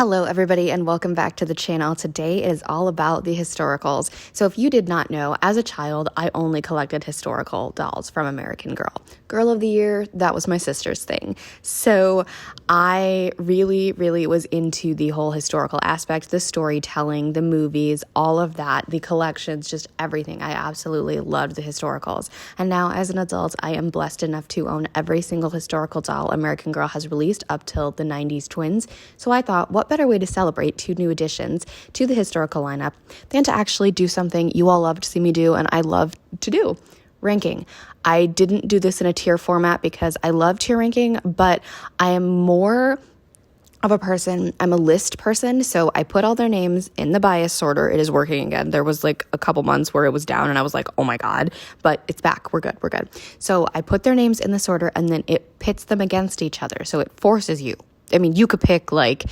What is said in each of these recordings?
Hello everybody and welcome back to the channel. Today is all about the historicals. So if you did not know, as a child, I only collected historical dolls from American Girl. Girl of the Year, that was my sister's thing. So I really was into the whole historical aspect, the storytelling, the movies, all of that, the collections, just everything. I absolutely loved the historicals. And now as an adult, I am blessed enough to own every single historical doll American Girl has released up till the 90s twins. So I thought, what better way to celebrate two new additions to the historical lineup than to actually do something you all love to see me do and I love to do, ranking. I didn't do this in a tier format because I love tier ranking, but I am more of a person, I'm a list person, so I put all their names in the bias sorter. It is working again. There was like a couple months where it was down and I was like, oh my God, but it's back. We're good. So I put their names in the sorter and then it pits them against each other. So it forces you. I mean, you could pick like,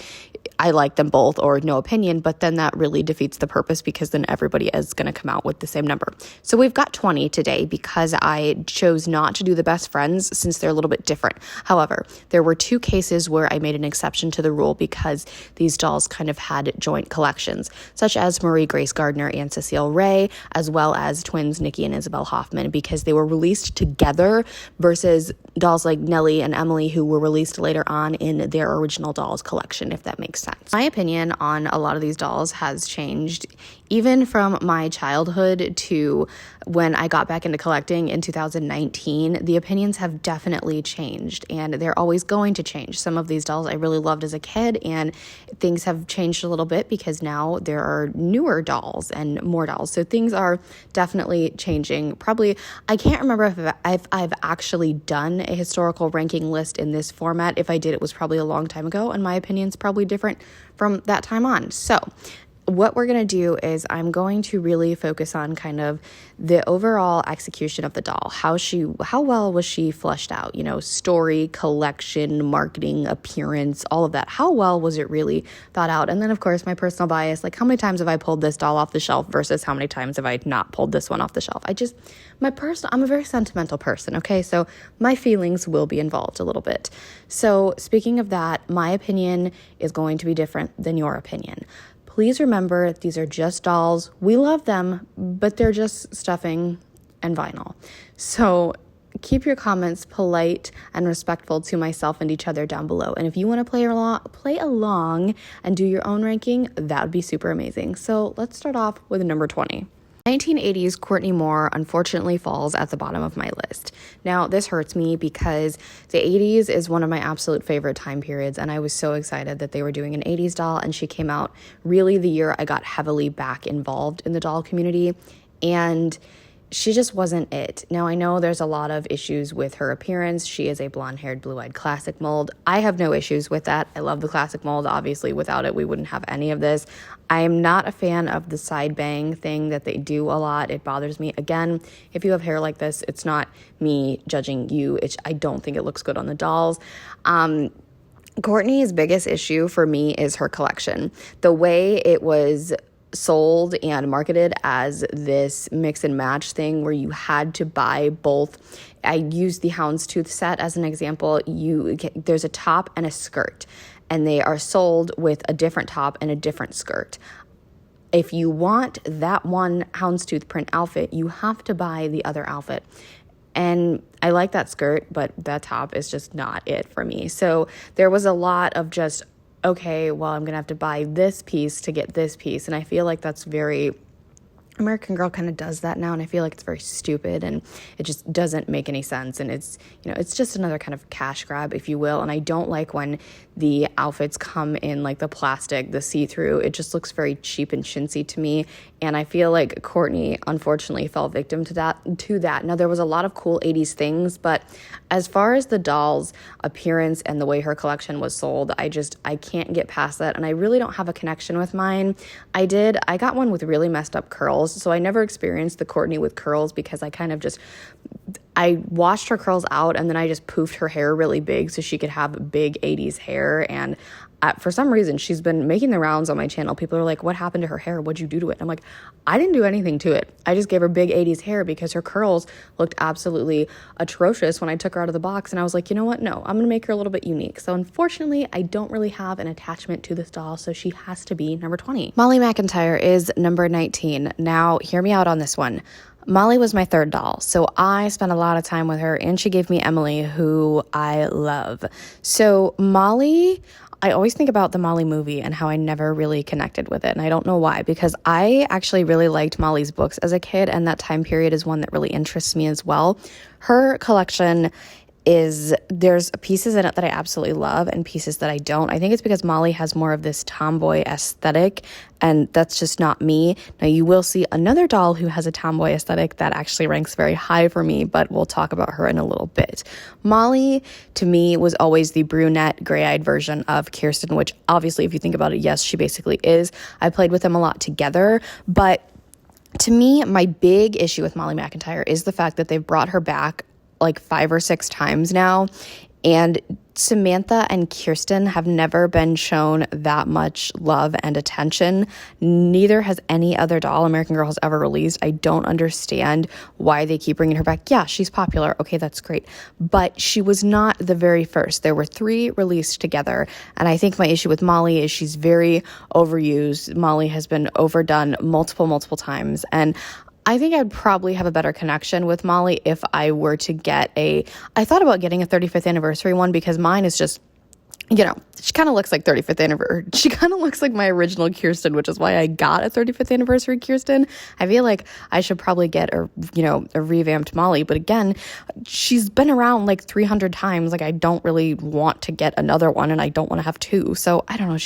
I like them both or no opinion, but then that really defeats the purpose because then everybody is going to come out with the same number. So we've got 20 today because I chose not to do the best friends since they're a little bit different. However, there were two cases where I made an exception to the rule because these dolls kind of had joint collections, such as Marie Grace Gardner and Cecile Ray, as well as twins Nikki and Isabelle Hoffman, because they were released together versus dolls like Nellie and Emily, who were released later on in their original dolls collection, if that makes sense. My opinion on a lot of these dolls has changed even from my childhood to when I got back into collecting in 2019. The opinions have definitely changed and they're always going to change. Some of these dolls I really loved as a kid and things have changed a little bit because now there are newer dolls and more dolls. So things are definitely changing. Probably, I can't remember if I've actually done a historical ranking list in this format. If I did, it was probably a long time ago and my opinion's probably different from that time on. So what we're going to do is I'm going to really focus on kind of the overall execution of the doll. How well was she fleshed out? You know, story, collection, marketing, appearance, all of that. How well was it really thought out? And then, of course, my personal bias, like how many times have I pulled this doll off the shelf versus how many times have I not pulled this one off the shelf? I'm a very sentimental person, okay? So my feelings will be involved a little bit. So speaking of that, my opinion is going to be different than your opinion. Please remember, these are just dolls. We love them, but they're just stuffing and vinyl. So keep your comments polite and respectful to myself and each other down below. And if you want to play along and do your own ranking, that would be super amazing. So let's start off with number 20. 1980s Courtney Moore unfortunately falls at the bottom of my list. Now, this hurts me because the 80s is one of my absolute favorite time periods, and I was so excited that they were doing an 80s doll, and she came out really the year I got heavily back involved in the doll community, and she just wasn't it. Now, I know there's a lot of issues with her appearance. She is a blonde-haired, blue-eyed classic mold. I have no issues with that. I love the classic mold. Obviously, without it, we wouldn't have any of this. I am not a fan of the side bang thing that they do a lot. It bothers me. Again, if you have hair like this, it's not me judging you. I don't think it looks good on the dolls. Courtney's biggest issue for me is her collection. The way it was sold and marketed as this mix and match thing where you had to buy both. I use the houndstooth set as an example. There's a top and a skirt, and they are sold with a different top and a different skirt. If you want that one houndstooth print outfit, you have to buy the other outfit. And I like that skirt, but that top is just not it for me. So there was a lot of just, okay, well, I'm going to have to buy this piece to get this piece. And I feel like that's very, American Girl kind of does that now. And I feel like it's very stupid and it just doesn't make any sense. And it's, it's just another kind of cash grab, if you will. And I don't like when the outfits come in like the plastic, the see-through. It just looks very cheap and chintzy to me. And I feel like Courtney, unfortunately, fell victim to that. Now, there was a lot of cool 80s things, but as far as the doll's appearance and the way her collection was sold, I can't get past that. And I really don't have a connection with mine. I got one with really messed up curls, so I never experienced the Courtney with curls because I washed her curls out and then I just poofed her hair really big so she could have big 80s hair, and for some reason, she's been making the rounds on my channel. People are like, what happened to her hair? What'd you do to it? I'm like, I didn't do anything to it. I just gave her big 80s hair because her curls looked absolutely atrocious when I took her out of the box. And I was like, you know what? No, I'm going to make her a little bit unique. So unfortunately, I don't really have an attachment to this doll. So she has to be number 20. Molly McIntyre is number 19. Now, hear me out on this one. Molly was my third doll, so I spent a lot of time with her, and she gave me Emily, who I love. So Molly, I always think about the Molly movie and how I never really connected with it, and I don't know why, because I actually really liked Molly's books as a kid, and that time period is one that really interests me as well. Her collection there's pieces in it that I absolutely love and pieces that I don't. I think it's because Molly has more of this tomboy aesthetic, and that's just not me. Now, you will see another doll who has a tomboy aesthetic that actually ranks very high for me, but we'll talk about her in a little bit. Molly, to me, was always the brunette, gray-eyed version of Kirsten, which obviously, if you think about it, yes, she basically is. I played with them a lot together, but to me, my big issue with Molly McIntyre is the fact that they've brought her back like 5 or 6 times now, and Samantha and Kirsten have never been shown that much love and attention. Neither has any other doll American Girl has ever released. I don't understand why they keep bringing her back. Yeah, she's popular. Okay, that's great. But she was not the very first. There were 3 released together, and I think my issue with Molly is she's very overused. Molly has been overdone multiple times, and I think I'd probably have a better connection with Molly if I were to get I thought about getting a 35th anniversary one, because mine is just, you know, she kind of looks like 35th anniversary. She kind of looks like my original Kirsten, which is why I got a 35th anniversary Kirsten. I feel like I should probably get a revamped Molly. But again, she's been around like 300 times. Like, I don't really want to get another one, and I don't want to have 2. So I don't know.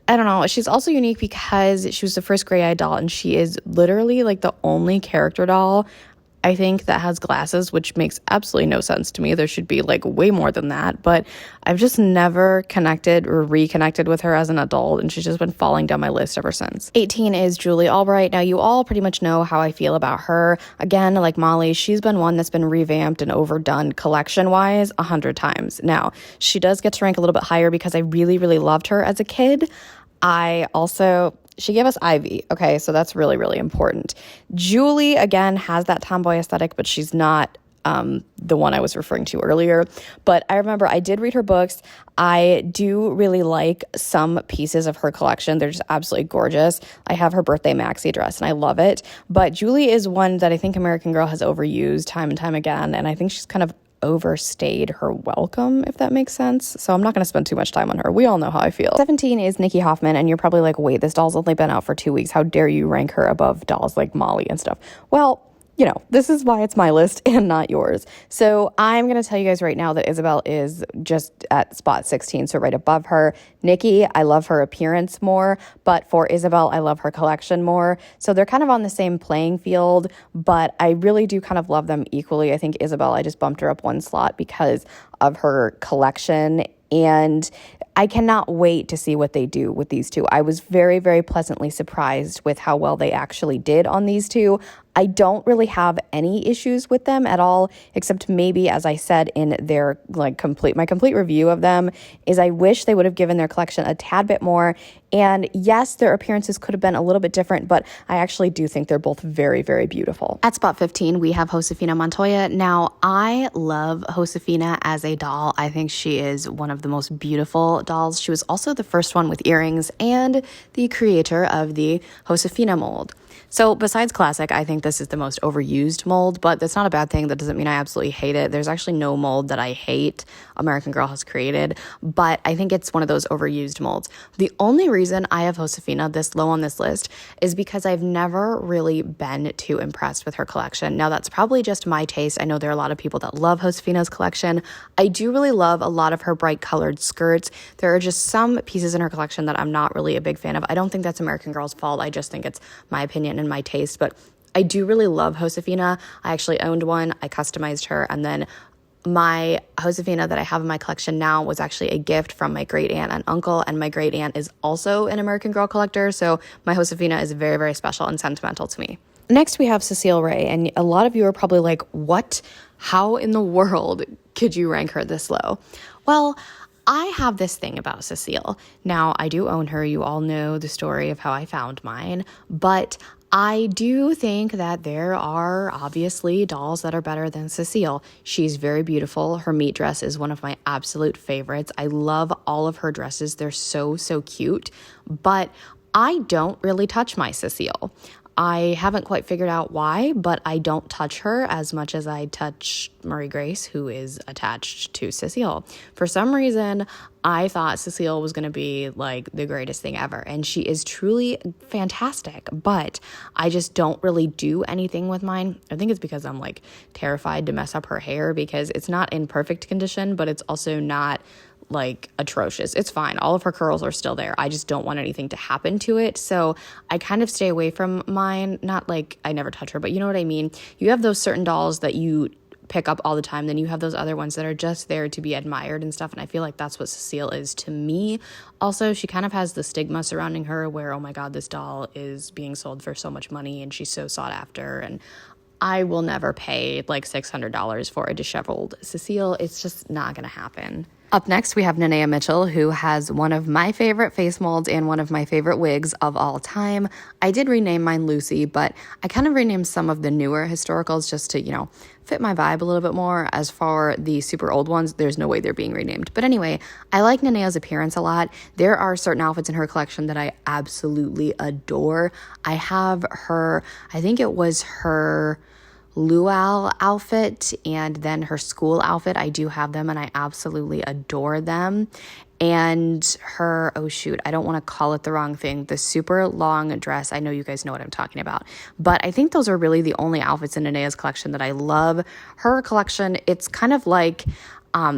I don't know. She's also unique because she was the first gray-eyed doll, and she is literally like the only character doll, I think, that has glasses, which makes absolutely no sense to me. There should be like way more than that, but I've just never connected or reconnected with her as an adult, and she's just been falling down my list ever since. 18 is Julie Albright. Now, you all pretty much know how I feel about her. Again, like Molly, she's been one that's been revamped and overdone collection-wise 100 times. Now, she does get to rank a little bit higher because I really loved her as a kid. She gave us Ivy. Okay, so that's really important. Julie, again, has that tomboy aesthetic, but she's not the one I was referring to earlier. But I remember I did read her books. I do really like some pieces of her collection. They're just absolutely gorgeous. I have her birthday maxi dress, and I love it. But Julie is one that I think American Girl has overused time and time again, and I think she's kind of overstayed her welcome, if that makes sense. So I'm not going to spend too much time on her. We all know how I feel. 17 is Nikki Hoffman, and you're probably like, wait, this doll's only been out for 2 weeks. How dare you rank her above dolls like Molly and stuff? Well, you know, this is why it's my list and not yours. So I'm going to tell you guys right now that Isabelle is just at spot 16, so right above her. Nikki, I love her appearance more, but for Isabelle, I love her collection more. So they're kind of on the same playing field, but I really do kind of love them equally. I think Isabelle, I just bumped her up 1 slot because of her collection, and I cannot wait to see what they do with these 2. I was very pleasantly surprised with how well they actually did on these 2. I don't really have any issues with them at all, except maybe, as I said in their my complete review of them, is I wish they would have given their collection a tad bit more. And yes, their appearances could have been a little bit different, but I actually do think they're both very beautiful. At spot 15, we have Josefina Montoya. Now, I love Josefina as a doll. I think she is one of the most beautiful dolls. She was also the first one with earrings and the creator of the Josefina mold. So besides classic, I think this is the most overused mold, but that's not a bad thing. That doesn't mean I absolutely hate it. There's actually no mold that I hate American Girl has created, but I think it's one of those overused molds. The only reason I have Josefina this low on this list is because I've never really been too impressed with her collection. Now, that's probably just my taste. I know there are a lot of people that love Josefina's collection. I do really love a lot of her bright colored skirts. There are just some pieces in her collection that I'm not really a big fan of. I don't think that's American Girl's fault. I just think it's my opinion and my taste, but I do really love Josefina. I actually owned one. I customized her, and then my Josefina that I have in my collection now was actually a gift from my great aunt and uncle, and my great aunt is also an American Girl collector, so my Josefina is very special and sentimental to me. Next, we have Cecile Ray, and a lot of you are probably like, what? How in the world could you rank her this low? Well, I have this thing about Cecile. Now, I do own her. You all know the story of how I found mine, but I do think that there are obviously dolls that are better than Cecile. She's very beautiful. Her meat dress is one of my absolute favorites. I love all of her dresses. They're so, so cute, but I don't really touch my Cecile. I haven't quite figured out why, but I don't touch her as much as I touch Marie Grace, who is attached to Cecile. For some reason, I thought Cecile was going to be like the greatest thing ever, and she is truly fantastic, but I just don't really do anything with mine. I think it's because I'm like terrified to mess up her hair because it's not in perfect condition, but it's also not like atrocious. It's fine. All of her curls are still there. I just don't want anything to happen to it. So I kind of stay away from mine. Not like I never touch her, but you know what I mean? You have those certain dolls that you pick up all the time. Then you have those other ones that are just there to be admired and stuff. And I feel like that's what Cecile is to me. Also, she kind of has the stigma surrounding her where, oh my God, this doll is being sold for so much money and she's so sought after. And I will never pay like $600 for a disheveled Cecile. It's just not going to happen. Up next, we have Nanaia Mitchell, who has one of my favorite face molds and one of my favorite wigs of all time. I did rename mine Lucy, but I kind of renamed some of the newer historicals just to, fit my vibe a little bit more. As for the super old ones, there's no way they're being renamed. But anyway, I like Nanaia's appearance a lot. There are certain outfits in her collection that I absolutely adore. I have her, I think it was her luau outfit and then her school outfit. I do have them and I absolutely adore them. And her, oh shoot, I don't want to call it the wrong thing, the super long dress. I know you guys know what I'm talking about, but I think those are really the only outfits in Nanaia's collection that I love. Her collection, it's kind of like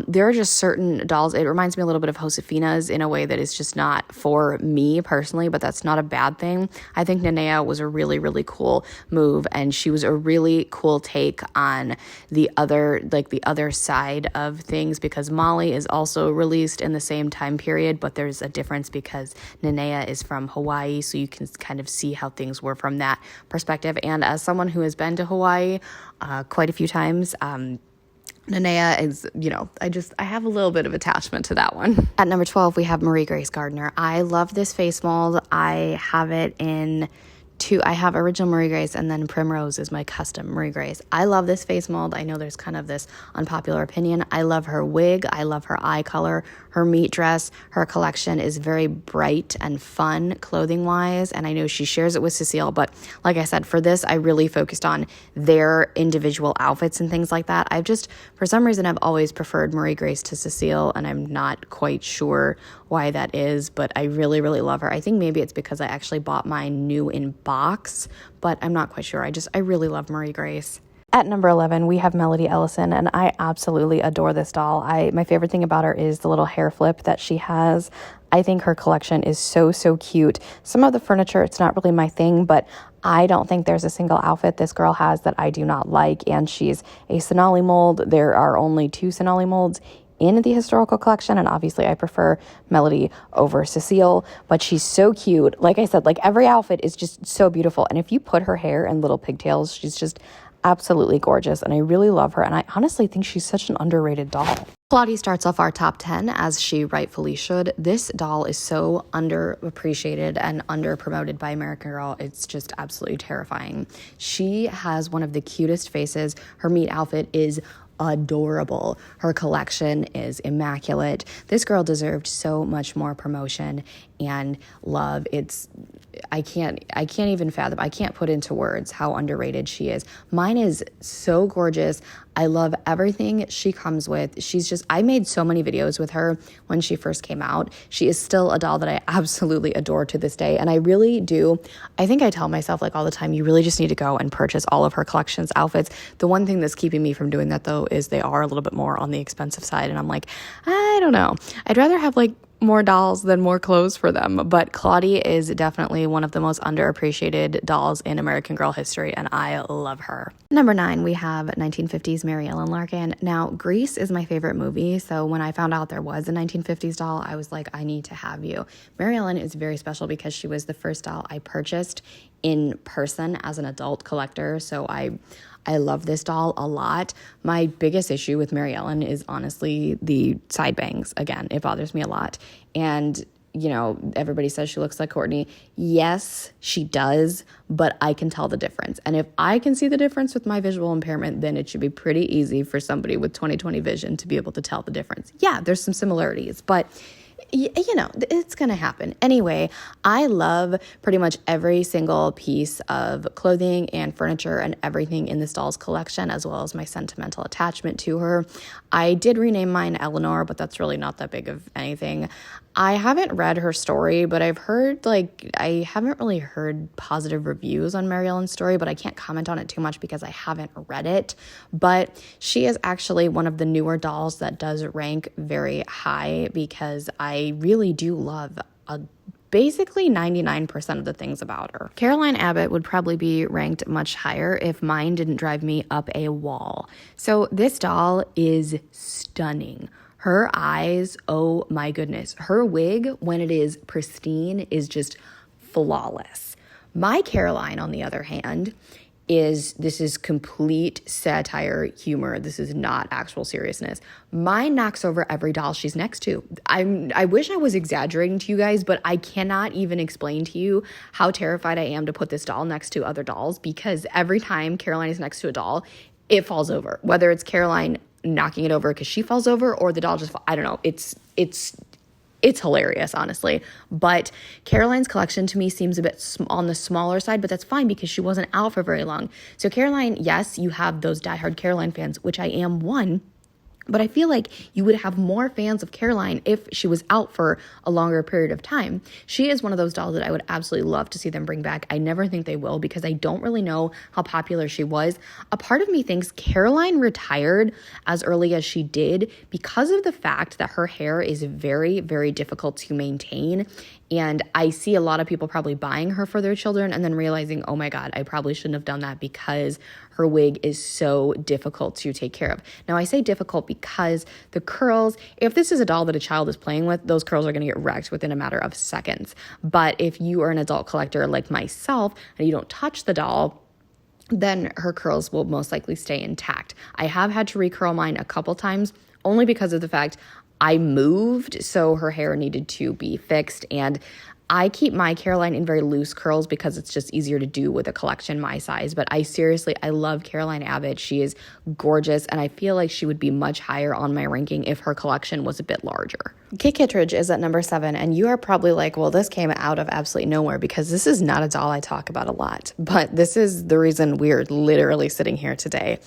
there are just certain dolls. It reminds me a little bit of Josefina's in a way that is just not for me personally, but that's not a bad thing. I think Nanaia was a really, really cool move, and she was a really cool take on the other side of things, because Molly is also released in the same time period, but there's a difference because Nanaia is from Hawaii, so you can kind of see how things were from that perspective. And as someone who has been to Hawaii quite a few times, Nanaia is, I have a little bit of attachment to that one. At number 12, we have Marie Grace Gardner. I love this face mold. I have it in two. I have original Marie Grace, and then Primrose is my custom Marie Grace. I love this face mold. I know there's kind of this unpopular opinion. I love her wig. I love her eye color. Her meat dress, her collection is very bright and fun clothing-wise, and I know she shares it with Cecile, but like I said, for this, I really focused on their individual outfits and things like that. For some reason, I've always preferred Marie Grace to Cecile, and I'm not quite sure why that is, but I really, really love her. I think maybe it's because I actually bought mine new in box, but I'm not quite sure. I really love Marie Grace. At number 11, we have Melody Ellison, and I absolutely adore this doll. My favorite thing about her is the little hair flip that she has. I think her collection is so, so cute. Some of the furniture, it's not really my thing, but I don't think there's a single outfit this girl has that I do not like, and she's a Sonali mold. There are only 2 Sonali molds in the historical collection, and obviously I prefer Melody over Cecile, but she's so cute. Like I said, every outfit is just so beautiful, and if you put her hair in little pigtails, she's just absolutely gorgeous, and I really love her, and I honestly think she's such an underrated doll. Claudia starts off our top 10, as she rightfully should. This doll is so underappreciated and underpromoted by American Girl. It's just absolutely terrifying. She has one of the cutest faces. Her meat outfit is adorable. Her collection is immaculate. This girl deserved so much more promotion and love. I can't even fathom. I can't put into words how underrated she is. Mine is so gorgeous. I love everything she comes with. I made so many videos with her when she first came out. She is still a doll that I absolutely adore to this day. And I really do. I think I tell myself all the time, you really just need to go and purchase all of her collection's outfits. The one thing that's keeping me from doing that though, is they are a little bit more on the expensive side. And I'm like, I don't know. I'd rather have more dolls than more clothes for them. But Claudia is definitely one of the most underappreciated dolls in American Girl history, and I love her. Number 9, we have 1950s Mary Ellen Larkin. Now, Grease is my favorite movie, so when I found out there was a 1950s doll, I was like, I need to have you. Mary Ellen is very special because she was the first doll I purchased in person as an adult collector, so I I love this doll a lot. My biggest issue with Mary Ellen is honestly the side bangs. Again, it bothers me a lot. And everybody says she looks like Courtney. Yes, she does, but I can tell the difference. And if I can see the difference with my visual impairment, then it should be pretty easy for somebody with 20/20 vision to be able to tell the difference. Yeah, there's some similarities, but it's going to happen. Anyway, I love pretty much every single piece of clothing and furniture and everything in this doll's collection, as well as my sentimental attachment to her. I did rename mine Eleanor, but that's really not that big of anything. I haven't read her story, but I've heard, I haven't really heard positive reviews on Mary Ellen's story, but I can't comment on it too much because I haven't read it. But she is actually one of the newer dolls that does rank very high because I really do love basically 99% of the things about her. Caroline Abbott would probably be ranked much higher if mine didn't drive me up a wall. So this doll is stunning. Her eyes, oh my goodness. Her wig, when it is pristine, is just flawless. My Caroline, on the other hand, this is complete satire humor. This is not actual seriousness. Mine knocks over every doll she's next to. I wish I was exaggerating to you guys, but I cannot even explain to you how terrified I am to put this doll next to other dolls, because every time Caroline is next to a doll, it falls over. Whether it's Caroline knocking it over because she falls over or the doll just I don't know. It's hilarious, honestly. But Caroline's collection to me seems a bit on the smaller side, but that's fine because she wasn't out for very long. So Caroline, yes, you have those diehard Caroline fans, which I am one. But I feel like you would have more fans of Caroline if she was out for a longer period of time. She is one of those dolls that I would absolutely love to see them bring back. I never think they will because I don't really know how popular she was. A part of me thinks Caroline retired as early as she did because of the fact that her hair is very, very difficult to maintain. And I see a lot of people probably buying her for their children and then realizing, oh my God, I probably shouldn't have done that because her wig is so difficult to take care of. Now, I say difficult because the curls, if this is a doll that a child is playing with, those curls are going to get wrecked within a matter of seconds. But if you are an adult collector like myself and you don't touch the doll, then her curls will most likely stay intact. I have had to recurl mine a couple times only because of the fact I moved, so her hair needed to be fixed, and I keep my Caroline in very loose curls because it's just easier to do with a collection my size. But I love Caroline Abbott. She is gorgeous, and I feel like she would be much higher on my ranking if her collection was a bit larger. Kittredge is at number 7, and you are probably like, well, this came out of absolutely nowhere because this is not a doll I talk about a lot. But this is the reason we're literally sitting here today.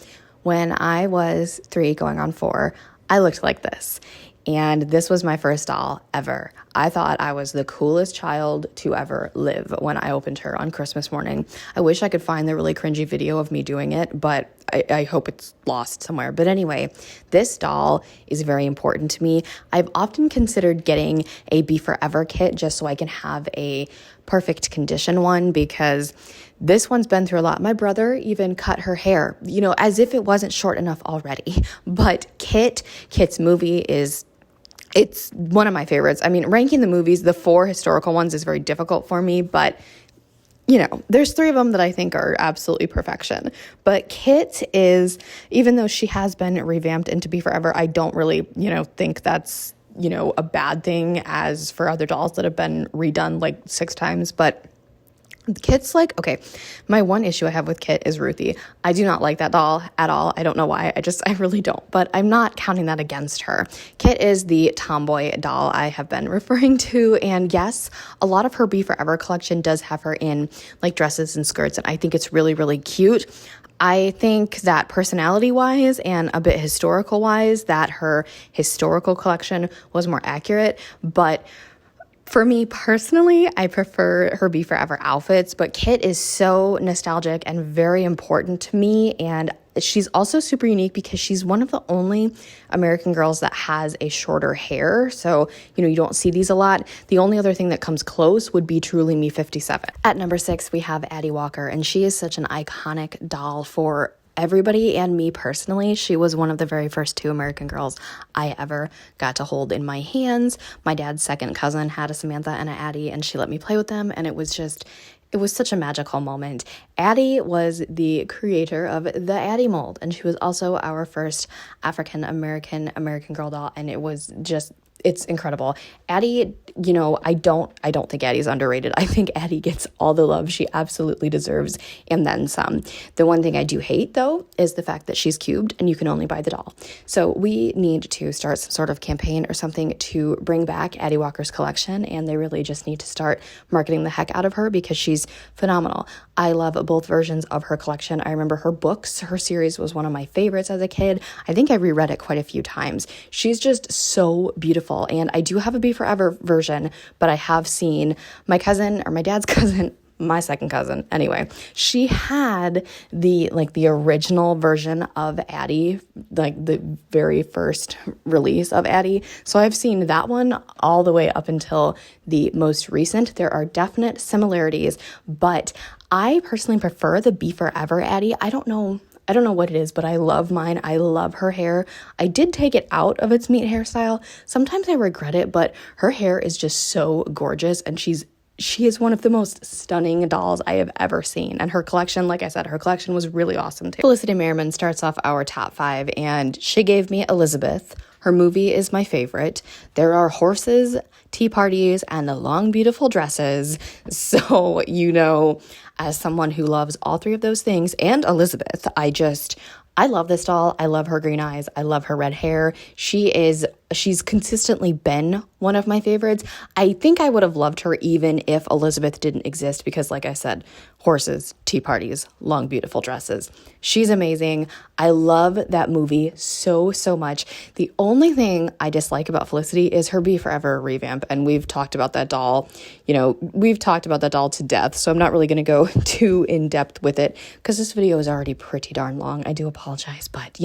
When I was 3 going on 4, I looked like this. And this was my first doll ever. I thought I was the coolest child to ever live when I opened her on Christmas morning. I wish I could find the really cringy video of me doing it, but I hope it's lost somewhere. But anyway, this doll is very important to me. I've often considered getting a Be Forever kit just so I can have a perfect condition one because this one's been through a lot. My brother even cut her hair, as if it wasn't short enough already. But Kit's movie it's one of my favorites. I mean, ranking the movies, the 4 historical ones is very difficult for me, but there's 3 of them that I think are absolutely perfection. But Kit is, even though she has been revamped into Be Forever, I don't really, think that's, a bad thing as for other dolls that have been redone like 6 times. But Kit's okay, my one issue I have with Kit is Ruthie. I do not like that doll at all. I don't know why. I really don't. But I'm not counting that against her. Kit is the tomboy doll I have been referring to. And yes, a lot of her Be Forever collection does have her in dresses and skirts. And I think it's really, really cute. I think that personality-wise and a bit historical-wise, that her historical collection was more accurate. But for me personally, I prefer her Be Forever outfits, but Kit is so nostalgic and very important to me, and she's also super unique because she's one of the only American girls that has a shorter hair, so you don't see these a lot. The only other thing that comes close would be Truly Me 57. At number 6, we have Addie Walker, and she is such an iconic doll for everybody and me personally. She was one of the very first 2 American girls I ever got to hold in my hands. My dad's second cousin had a Samantha and an Addie, and she let me play with them, and it was just It was such a magical moment. Addie was the creator of the Addie mold, and she was also our first African Girl doll, and it was just, it's incredible. Addie, I don't think Addie's underrated. I think Addie gets all the love she absolutely deserves, and then some. The one thing I do hate, though, is the fact that she's cubed and you can only buy the doll. So we need to start some sort of campaign or something to bring back Addie Walker's collection, and they really just need to start marketing the heck out of her because she's phenomenal. I love both versions of her collection. I remember her books. Her series was one of my favorites as a kid. I think I reread it quite a few times. She's just so beautiful, and I do have a Be Forever version, but I have seen my cousin, or my dad's cousin, my second cousin, anyway, she had the original version of Addie, like the very first release of Addie. So I've seen that one all the way up until the most recent. There are definite similarities, but I personally prefer the Be Forever Addie. I don't know what it is, but I love mine. I love her hair. I did take it out of its meat hairstyle. Sometimes I regret it, but her hair is just so gorgeous, and she is one of the most stunning dolls I have ever seen. And her collection, like I said, her collection was really awesome too. Felicity Merriman starts off our top 5, and she gave me Elizabeth. Her movie is my favorite. There are horses, tea parties, and the long, beautiful dresses. So, as someone who loves all 3 of those things, and Elizabeth, I love this doll. I love her green eyes. I love her red hair. She's consistently been one of my favorites. I think I would have loved her even if Elizabeth didn't exist because, like I said, horses, tea parties, long, beautiful dresses. She's amazing. I love that movie so, so much. The only thing I dislike about Felicity is her Be Forever revamp, and we've talked about that doll. We've talked about that doll to death, so I'm not really going to go too in-depth with it because this video is already pretty darn long. I do apologize, but,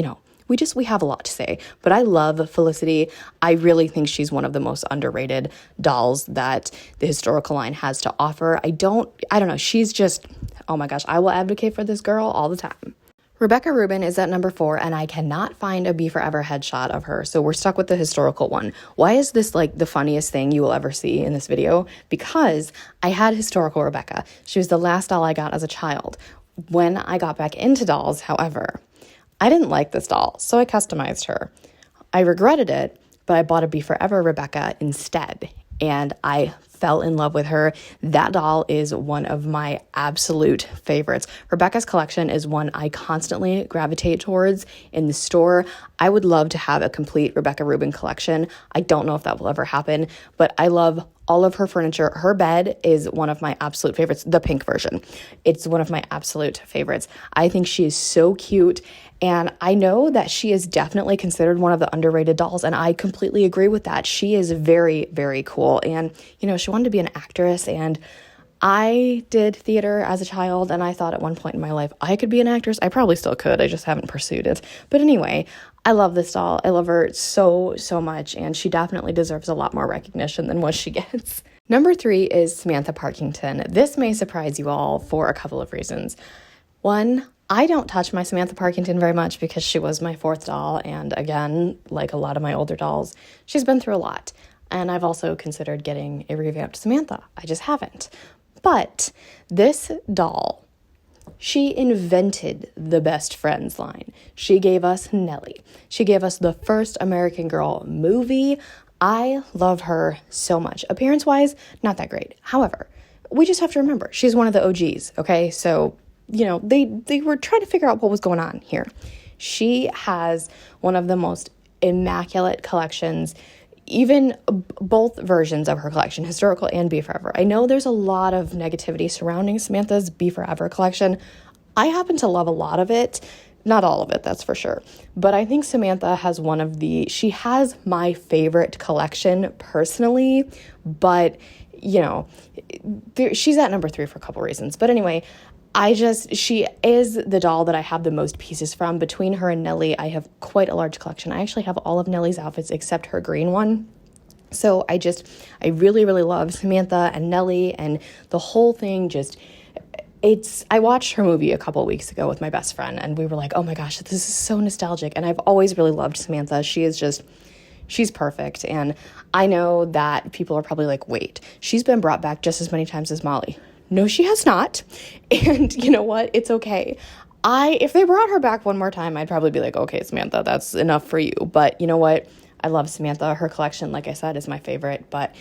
we have a lot to say, but I love Felicity. I really think she's one of the most underrated dolls that the historical line has to offer. I don't know. She's just, oh my gosh, I will advocate for this girl all the time. Rebecca Rubin is at number 4, and I cannot find a Be Forever headshot of her, so we're stuck with the historical one. Why is this the funniest thing you will ever see in this video? Because I had historical Rebecca. She was the last doll I got as a child. When I got back into dolls, however, I didn't like this doll, so I customized her. I regretted it, but I bought a Be Forever Rebecca instead, and I fell in love with her. That doll is one of my absolute favorites. Rebecca's collection is one I constantly gravitate towards in the store. I would love to have a complete Rebecca Rubin collection. I don't know if that will ever happen, but I love all of her furniture. Her bed is one of my absolute favorites, the pink version. It's one of my absolute favorites. I think she is so cute, and I know that she is definitely considered one of the underrated dolls, and I completely agree with that. She is very, very cool, and, she wanted to be an actress, and I did theater as a child, and I thought at one point in my life I could be an actress. I probably still could. I just haven't pursued it. But anyway, I love this doll. I love her so, so much, and she definitely deserves a lot more recognition than what she gets. Number 3 is Samantha Parkington. This may surprise you all for a couple of reasons. One, I don't touch my Samantha Parkington very much because she was my 4th doll, and again, like a lot of my older dolls, she's been through a lot. And I've also considered getting a revamped Samantha. I just haven't. But this doll, she invented the best friends line. She gave us Nellie. She gave us the first American Girl movie. I love her so much. Appearance-wise, not that great. However, we just have to remember, she's one of the OGs, okay? So, they were trying to figure out what was going on here. She has one of the most immaculate collections, even both versions of her collection, historical and Be Forever. I know there's a lot of negativity surrounding Samantha's Be Forever collection. I happen to love a lot of it. Not all of it, that's for sure. But I think Samantha has she has my favorite collection personally, but, she's at number 3 for a couple reasons. But anyway, she is the doll that I have the most pieces from. Between her and Nellie, I have quite a large collection. I actually have all of Nellie's outfits except her green one. So I really, really love Samantha and Nellie, and the whole thing I watched her movie a couple weeks ago with my best friend, and we were like, oh my gosh, this is so nostalgic. And I've always really loved Samantha. She's perfect. And I know that people are probably like, wait, she's been brought back just as many times as Molly. No, she has not. And you know what? It's okay. If they brought her back one more time, I'd probably be like, okay, Samantha, that's enough for you. But you know what? I love Samantha. Her collection, like I said, is my favorite. But,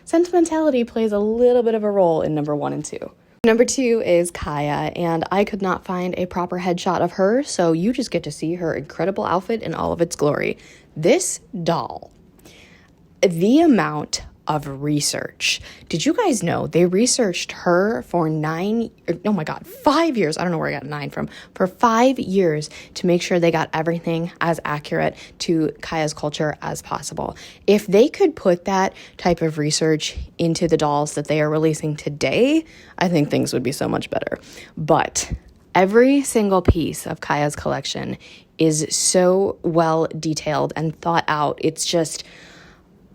sentimentality plays a little bit of a role in number 1 and 2. Number 2 is Kaya, and I could not find a proper headshot of her, so you just get to see her incredible outfit in all of its glory. This doll, the amount of research. Did you guys know they researched her for 5 years? I don't know where I got 9 from. For 5 years to make sure they got everything as accurate to Kaya's culture as possible. If they could put that type of research into the dolls that they are releasing today, I think things would be so much better. But every single piece of Kaya's collection is so well detailed and thought out. It's just,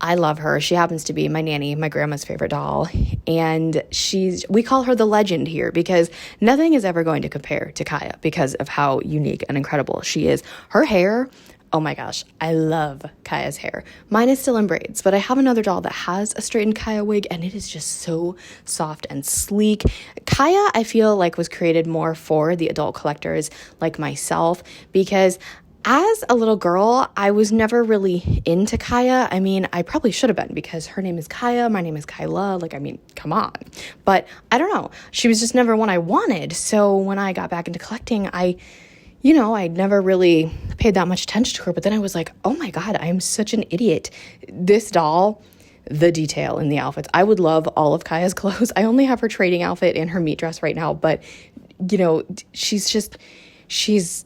I love her. She happens to be my nanny, my grandma's favorite doll. And we call her the legend here because nothing is ever going to compare to Kaya because of how unique and incredible she is. Her hair, oh my gosh, I love Kaya's hair. Mine is still in braids, but I have another doll that has a straightened Kaya wig and it is just so soft and sleek. Kaya, I feel like, was created more for the adult collectors like myself because as a little girl, I was never really into Kaya. I mean, I probably should have been because her name is Kaya, my name is Kyla. Come on. But I don't know. She was just never one I wanted. So when I got back into collecting, I'd never really paid that much attention to her. But then I was like, oh my God, I'm such an idiot. This doll, the detail in the outfits. I would love all of Kaya's clothes. I only have her trading outfit and her meat dress right now. But, she's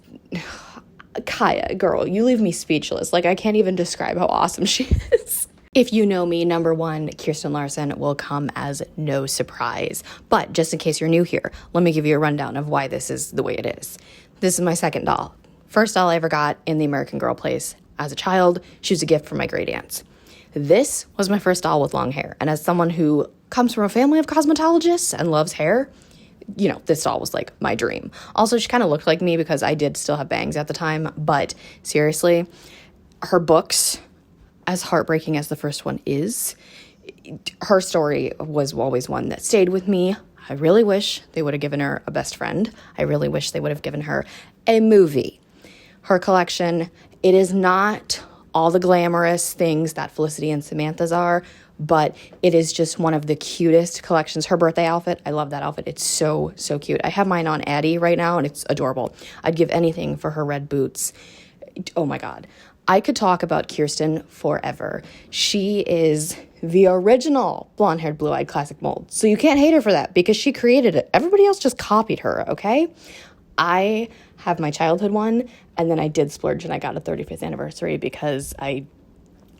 Kaya, girl, you leave me speechless. I can't even describe how awesome she is. If you know me, number 1, Kirsten Larson will come as no surprise. But just in case you're new here, let me give you a rundown of why this is the way it is. This is my second doll. First doll I ever got in the American Girl place as a child. She was a gift from my great aunts. This was my first doll with long hair. And as someone who comes from a family of cosmetologists and loves hair, this doll was like my dream. Also, she kind of looked like me because I did still have bangs at the time. But seriously, her books, as heartbreaking as the first one is, her story was always one that stayed with me. I really wish they would have given her a best friend. I really wish they would have given her a movie. Her collection, it is not all the glamorous things that Felicity and Samantha's are, but it is just one of the cutest collections. Her birthday outfit, I love that outfit. It's so, so cute. I have mine on Addie right now, and it's adorable. I'd give anything for her red boots. Oh my God. I could talk about Kirsten forever. She is the original blonde-haired, blue-eyed classic mold. So you can't hate her for that because she created it. Everybody else just copied her, okay? I have my childhood one, and then I did splurge and I got a 35th anniversary because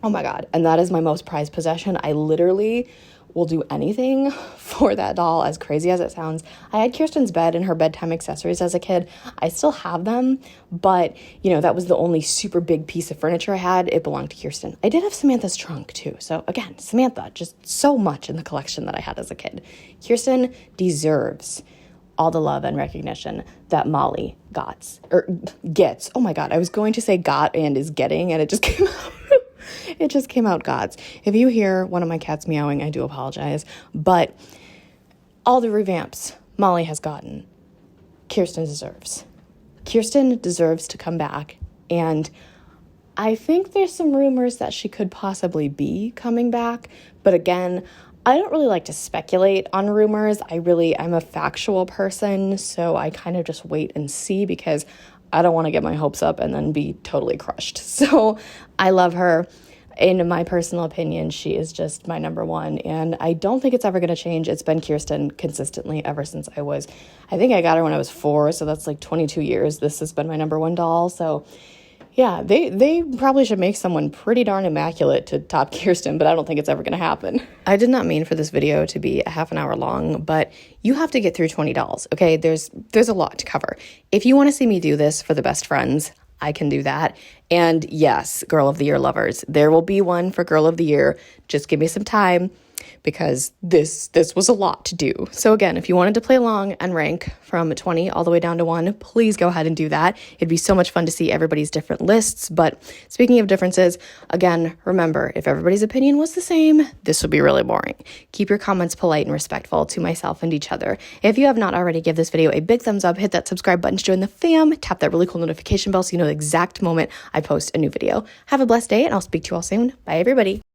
oh my God. And that is my most prized possession. I literally will do anything for that doll, as crazy as it sounds. I had Kirsten's bed and her bedtime accessories as a kid. I still have them, but that was the only super big piece of furniture I had. It belonged to Kirsten. I did have Samantha's trunk too. So again, Samantha, just so much in the collection that I had as a kid. Kirsten deserves all the love and recognition that Molly gets. Oh my God. I was going to say got and is getting, and it just came out. It just came out God's. If you hear one of my cats meowing, I do apologize. But all the revamps Molly has gotten, Kirsten deserves. Kirsten deserves to come back. And I think there's some rumors that she could possibly be coming back. But again, I don't really like to speculate on rumors. I'm a factual person, so I kind of just wait and see because I don't want to get my hopes up and then be totally crushed. So I love her. In my personal opinion, she is just my number 1, and I don't think it's ever going to change. It's been Kirsten consistently ever since I think I got her when I was 4, so that's 22 years. This has been my number 1 doll, so yeah, they probably should make someone pretty darn immaculate to top Kirsten, but I don't think it's ever going to happen. I did not mean for this video to be a half an hour long, but you have to get through 20 dolls, okay? There's a lot to cover. If you want to see me do this for the best friends, I can do that. And yes, Girl of the Year lovers, there will be one for Girl of the Year. Just give me some time. because this was a lot to do. So again, if you wanted to play along and rank from 20 all the way down to 1, please go ahead and do that. It'd be so much fun to see everybody's different lists. But speaking of differences, again, remember, if everybody's opinion was the same, this would be really boring. Keep your comments polite and respectful to myself and each other. If you have not already, give this video a big thumbs up, hit that subscribe button to join the fam, tap that really cool notification bell so you know the exact moment I post a new video. Have a blessed day, and I'll speak to you all soon. Bye, everybody.